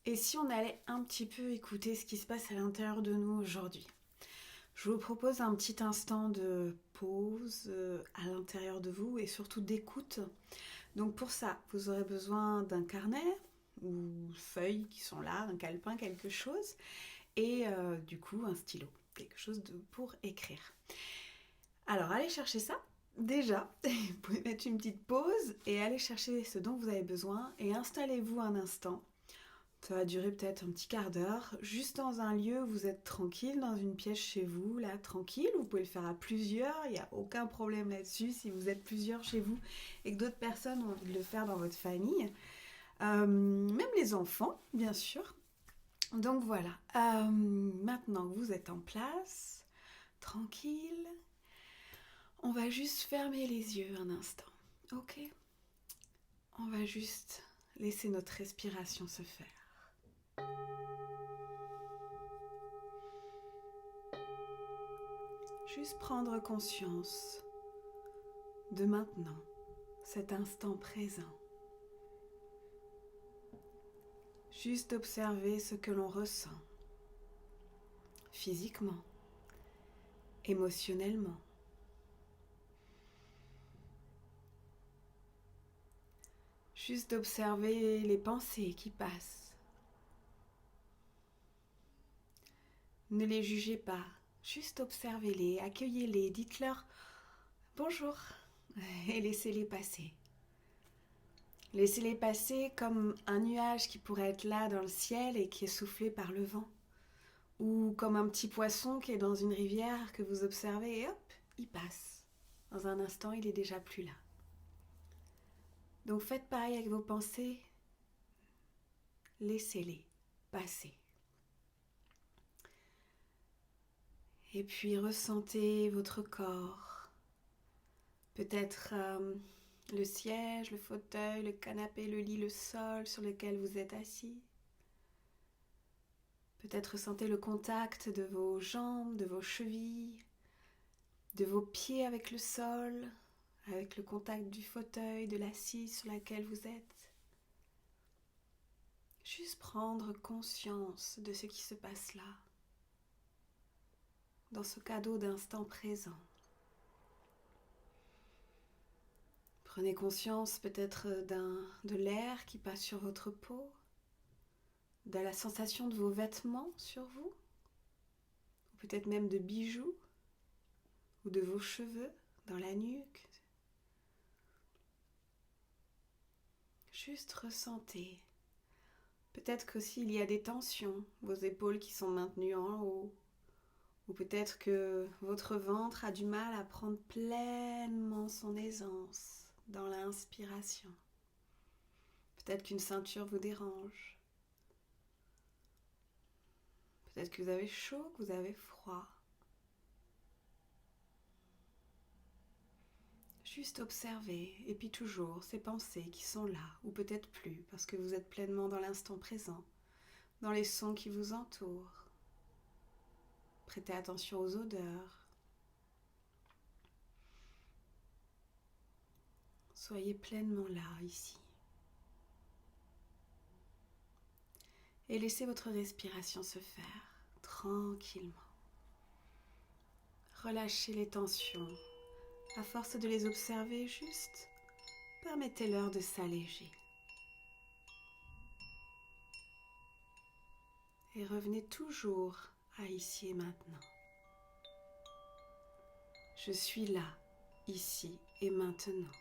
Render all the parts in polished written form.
Et si on allait un petit peu écouter ce qui se passe à l'intérieur de nous aujourd'hui? Je vous propose un petit instant de pause à l'intérieur de vous et surtout d'écoute. Donc pour ça, vous aurez besoin d'un carnet ou feuilles qui sont là, un calepin, quelque chose, et du coup un stylo, quelque chose pour écrire. Alors allez chercher ça. Déjà, vous pouvez mettre une petite pause et aller chercher ce dont vous avez besoin et installez-vous un instant. Ça va durer peut-être un petit quart d'heure, juste dans un lieu où vous êtes tranquille, dans une pièce chez vous, là, tranquille. Vous pouvez le faire à plusieurs, il n'y a aucun problème là-dessus si vous êtes plusieurs chez vous et que d'autres personnes ont envie de le faire dans votre famille. Même les enfants, bien sûr. Donc voilà, maintenant que vous êtes en place, tranquille, on va juste fermer les yeux un instant, ok? On va juste laisser notre respiration se faire. Juste prendre conscience de maintenant, cet instant présent. Juste observer ce que l'on ressent, physiquement, émotionnellement. Juste observer les pensées qui passent. Ne les jugez pas, juste observez-les, accueillez-les, dites-leur bonjour et laissez-les passer. Laissez-les passer comme un nuage qui pourrait être là dans le ciel et qui est soufflé par le vent. Ou comme un petit poisson qui est dans une rivière que vous observez et hop, il passe. Dans un instant, il est déjà plus là. Donc faites pareil avec vos pensées. Laissez-les passer. Et puis ressentez votre corps. Peut-être le siège, le fauteuil, le canapé, le lit, le sol sur lequel vous êtes assis. Peut-être ressentez le contact de vos jambes, de vos chevilles, de vos pieds avec le sol, avec le contact du fauteuil, de l'assise sur laquelle vous êtes. Juste prendre conscience de ce qui se passe là, dans ce cadeau d'instant présent. Prenez conscience peut-être de l'air qui passe sur votre peau, de la sensation de vos vêtements sur vous, ou peut-être même de bijoux, ou de vos cheveux dans la nuque. Juste ressentez. Peut-être qu'aussi il y a des tensions, vos épaules qui sont maintenues en haut, ou peut-être que votre ventre a du mal à prendre pleinement son aisance dans l'inspiration. Peut-être qu'une ceinture vous dérange. Peut-être que vous avez chaud, que vous avez froid. Juste observer, et puis toujours ces pensées qui sont là, ou peut-être plus, parce que vous êtes pleinement dans l'instant présent, dans les sons qui vous entourent. Prêtez attention aux odeurs. Soyez pleinement là, ici. Et laissez votre respiration se faire tranquillement. Relâchez les tensions. À force de les observer, juste permettez-leur de s'alléger. Et revenez toujours à ici et maintenant. Je suis là, ici et maintenant.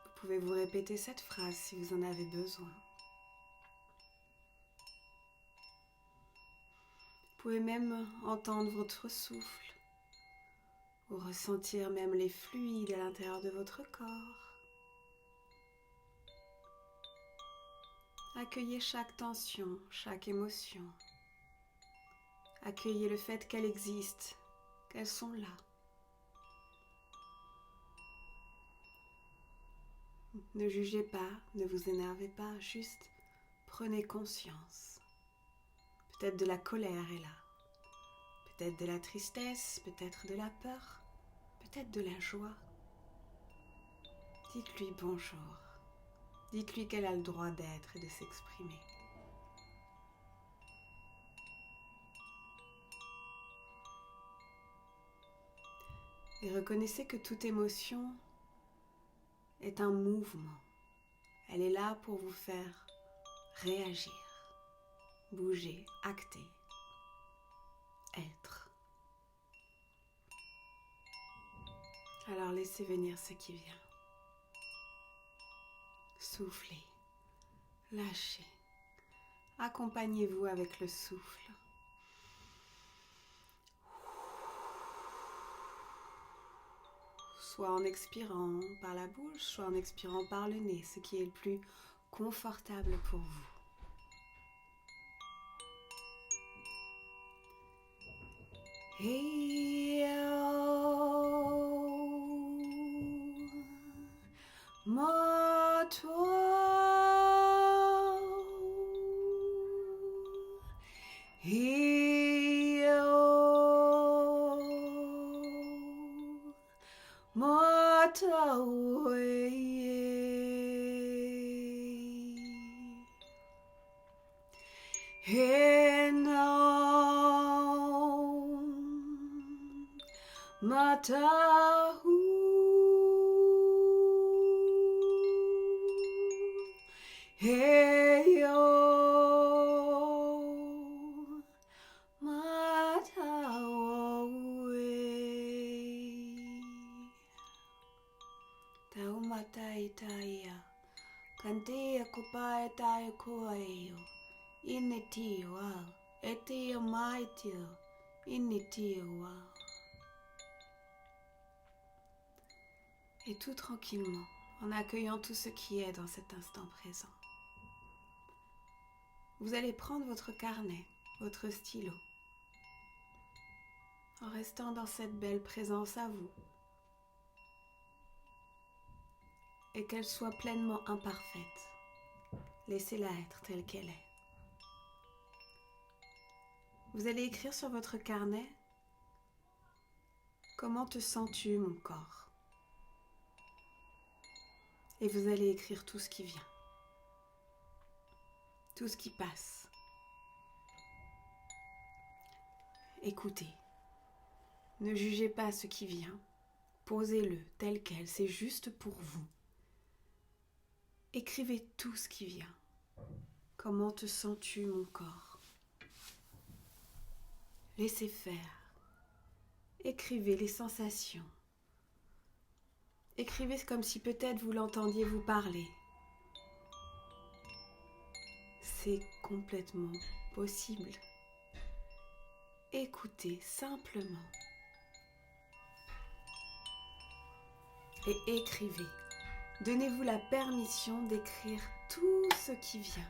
Vous pouvez vous répéter cette phrase si vous en avez besoin. Vous pouvez même entendre votre souffle ou ressentir même les fluides à l'intérieur de votre corps. Accueillez chaque tension, chaque émotion. Accueillez le fait qu'elles existent, qu'elles sont là. Ne jugez pas, ne vous énervez pas, juste prenez conscience. Peut-être de la colère est là, peut-être de la tristesse, peut-être de la peur, peut-être de la joie. Dites-lui bonjour. Dites-lui qu'elle a le droit d'être et de s'exprimer. Et reconnaissez que toute émotion est un mouvement. Elle est là pour vous faire réagir, bouger, acter, être. Alors laissez venir ce qui vient. Soufflez, lâchez. Accompagnez-vous avec le souffle. Soit en expirant par la bouche, soit en expirant par le nez, ce qui est le plus confortable pour vous. Matahu Heyo Matawe Taumata Itaya Kantia Kupaya Taya Koayo Inetio Wow Etio Maitio Inetio Wow. Et tout tranquillement, en accueillant tout ce qui est dans cet instant présent. Vous allez prendre votre carnet, votre stylo, en restant dans cette belle présence à vous. Et qu'elle soit pleinement imparfaite, laissez-la être telle qu'elle est. Vous allez écrire sur votre carnet « Comment te sens-tu, mon corps ?» Et vous allez écrire tout ce qui vient, tout ce qui passe. Écoutez, ne jugez pas ce qui vient, posez-le tel quel, c'est juste pour vous. Écrivez tout ce qui vient. Comment te sens-tu, mon corps ? Laissez faire. Écrivez les sensations. Écrivez comme si peut-être vous l'entendiez vous parler. C'est complètement possible. Écoutez simplement. Et écrivez. Donnez-vous la permission d'écrire tout ce qui vient.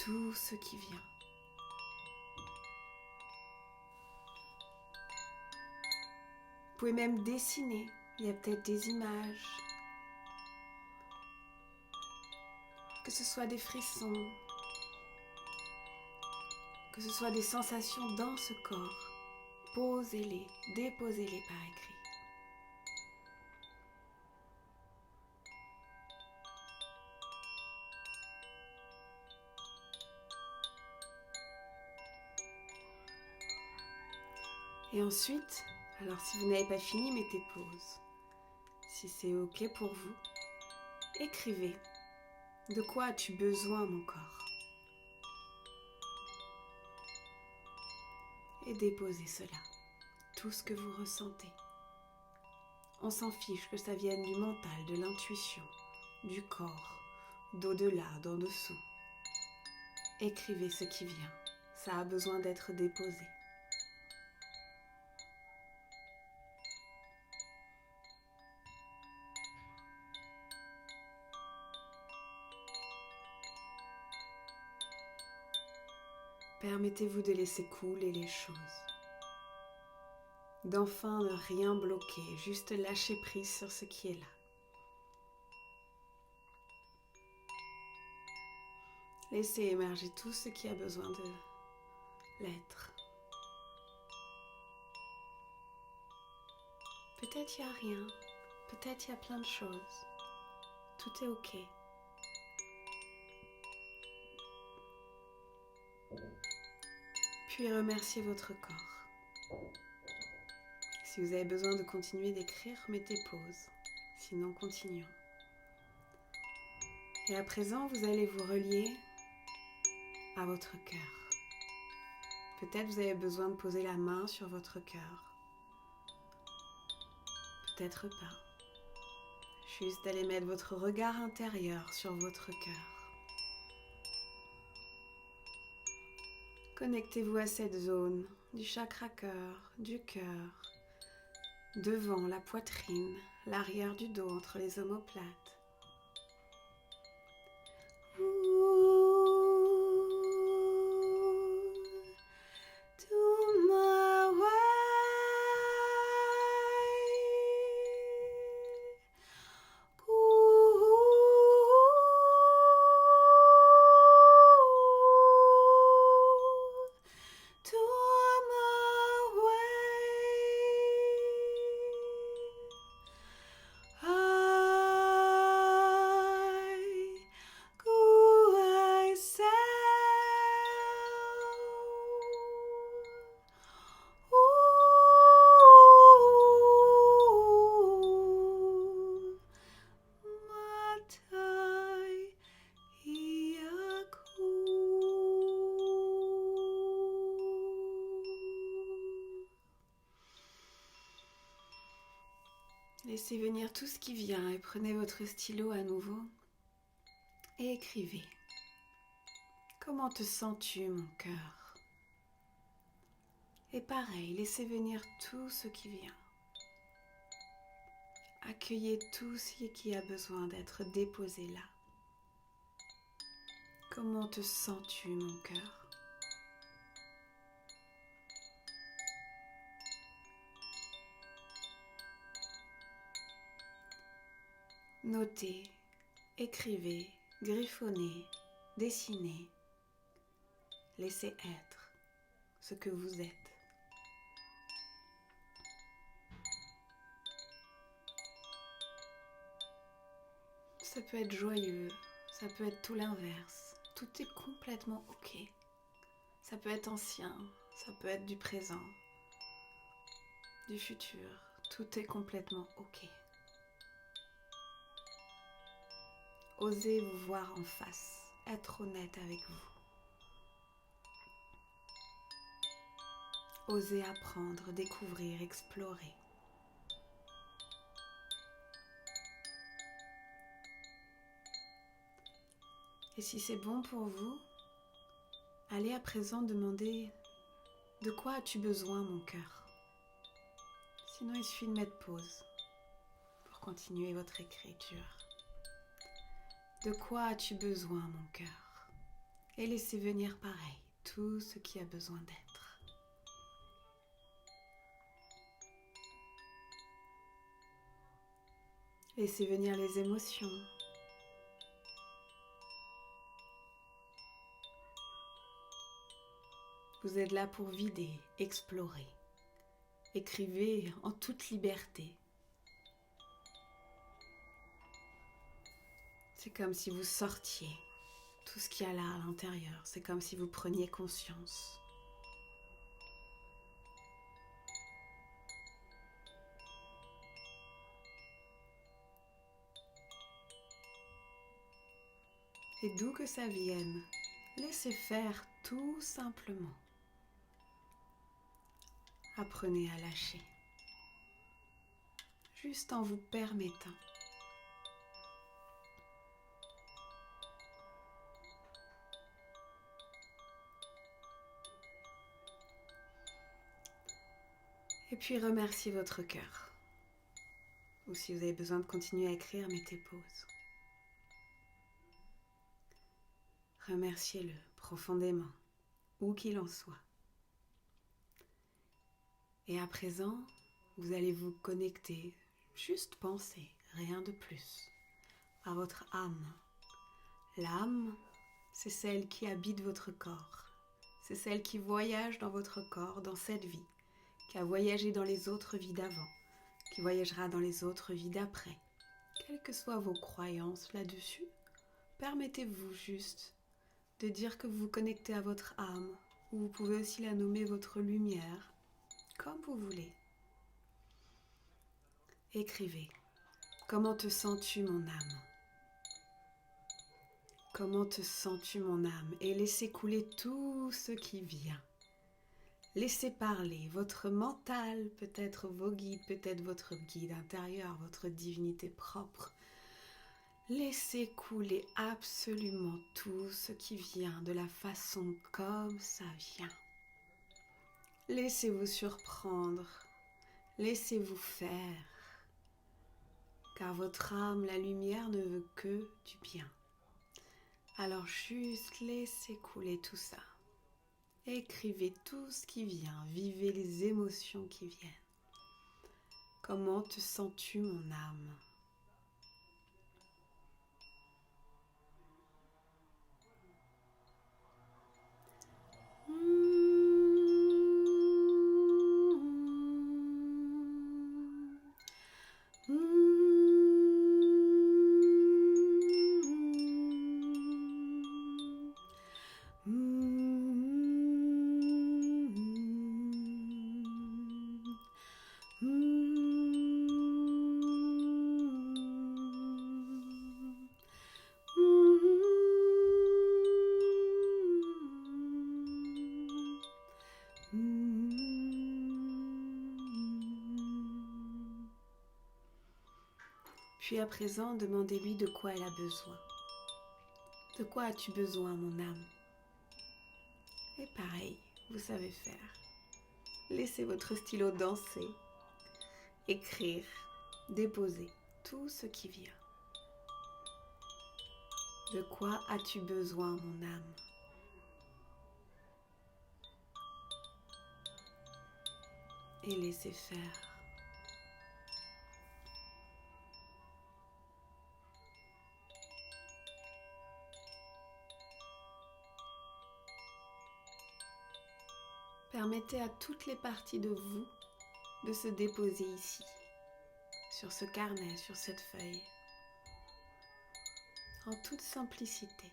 Tout ce qui vient. Vous pouvez même dessiner. Il y a peut-être des images, que ce soit des frissons, que ce soit des sensations dans ce corps. Posez-les, déposez-les par écrit. Et ensuite, alors si vous n'avez pas fini, mettez pause. Si c'est ok pour vous, écrivez. De quoi as-tu besoin, mon corps ? Et déposez cela, tout ce que vous ressentez. On s'en fiche que ça vienne du mental, de l'intuition, du corps, d'au-delà, d'en dessous. Écrivez ce qui vient, ça a besoin d'être déposé. Permettez-vous de laisser couler les choses. D'enfin ne rien bloquer, juste lâcher prise sur ce qui est là. Laissez émerger tout ce qui a besoin de l'être. Peut-être il n'y a rien, peut-être il y a plein de choses. Tout est ok. Puis remerciez votre corps. Si vous avez besoin de continuer d'écrire, mettez pause. Sinon, continuons. Et à présent, vous allez vous relier à votre cœur. Peut-être vous avez besoin de poser la main sur votre cœur. Peut-être pas. Juste d'aller mettre votre regard intérieur sur votre cœur. Connectez-vous à cette zone du chakra cœur, du cœur, devant la poitrine, l'arrière du dos entre les omoplates. Laissez venir tout ce qui vient et prenez votre stylo à nouveau et écrivez. Comment te sens-tu, mon cœur? Et pareil, laissez venir tout ce qui vient. Accueillez tout ce qui a besoin d'être déposé là. Comment te sens-tu, mon cœur? Notez, écrivez, griffonnez, dessinez. Laissez être ce que vous êtes. Ça peut être joyeux, ça peut être tout l'inverse. Tout est complètement ok. Ça peut être ancien, ça peut être du présent, du futur. Tout est complètement ok. Osez vous voir en face, être honnête avec vous. Osez apprendre, découvrir, explorer. Et si c'est bon pour vous, allez à présent demander « De quoi as-tu besoin, mon cœur ?» Sinon, il suffit de mettre pause pour continuer votre écriture. De quoi as-tu besoin, mon cœur? Et laissez venir pareil, tout ce qui a besoin d'être. Laissez venir les émotions. Vous êtes là pour vider, explorer. Écrivez en toute liberté. C'est comme si vous sortiez tout ce qu'il y a là à l'intérieur. C'est comme si vous preniez conscience. Et d'où que ça vienne, laissez faire tout simplement. Apprenez à lâcher. Juste en vous permettant. Et puis remerciez votre cœur. Ou si vous avez besoin de continuer à écrire, mettez pause. Remerciez-le profondément, où qu'il en soit. Et à présent, vous allez vous connecter, juste penser, rien de plus, à votre âme. L'âme, c'est celle qui habite votre corps. C'est celle qui voyage dans votre corps, dans cette vie, qui a voyagé dans les autres vies d'avant, qui voyagera dans les autres vies d'après. Quelles que soient vos croyances là-dessus, permettez-vous juste de dire que vous vous connectez à votre âme ou vous pouvez aussi la nommer votre lumière, comme vous voulez. Écrivez. Comment te sens-tu, mon âme? Comment te sens-tu, mon âme? Et laissez couler tout ce qui vient. Laissez parler votre mental, peut-être vos guides, peut-être votre guide intérieur, votre divinité propre. Laissez couler absolument tout ce qui vient de la façon comme ça vient. Laissez-vous surprendre, laissez-vous faire, car votre âme, la lumière, ne veut que du bien. Alors juste laissez couler tout ça. Écrivez tout ce qui vient, vivez les émotions qui viennent. Comment te sens-tu, mon âme? Puis à présent, demandez-lui de quoi elle a besoin. De quoi as-tu besoin, mon âme? Et pareil, vous savez faire. Laissez votre stylo danser, écrire, déposer tout ce qui vient. De quoi as-tu besoin, mon âme? Et laissez faire. Permettez à toutes les parties de vous de se déposer ici, sur ce carnet, sur cette feuille, en toute simplicité.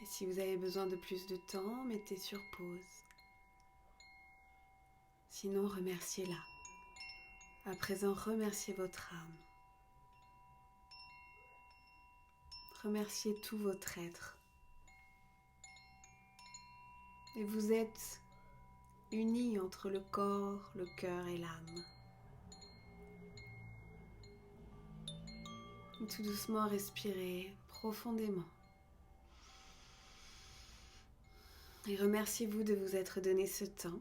Et si vous avez besoin de plus de temps, mettez sur pause. Sinon, remerciez-la. À présent, remerciez votre âme. Remerciez tout votre être. Et vous êtes unis entre le corps, le cœur et l'âme. Tout doucement, respirez profondément. Et remerciez-vous de vous être donné ce temps.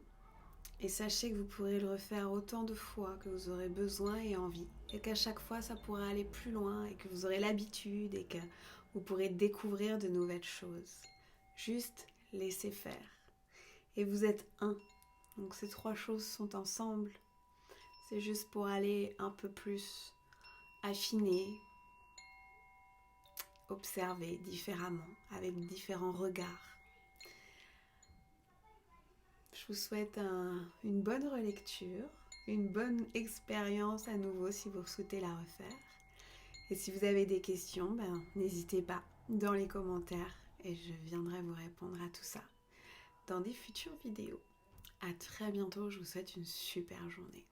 Et sachez que vous pourrez le refaire autant de fois que vous aurez besoin et envie. Et qu'à chaque fois, ça pourra aller plus loin et que vous aurez l'habitude et que vous pourrez découvrir de nouvelles choses. Juste laissez faire. Et vous êtes un. Donc ces trois choses sont ensemble. C'est juste pour aller un peu plus affiner, observer différemment, avec différents regards. Je vous souhaite une bonne relecture, une bonne expérience à nouveau si vous souhaitez la refaire. Et si vous avez des questions, n'hésitez pas dans les commentaires et je viendrai vous répondre à tout ça dans des futures vidéos. À très bientôt, je vous souhaite une super journée.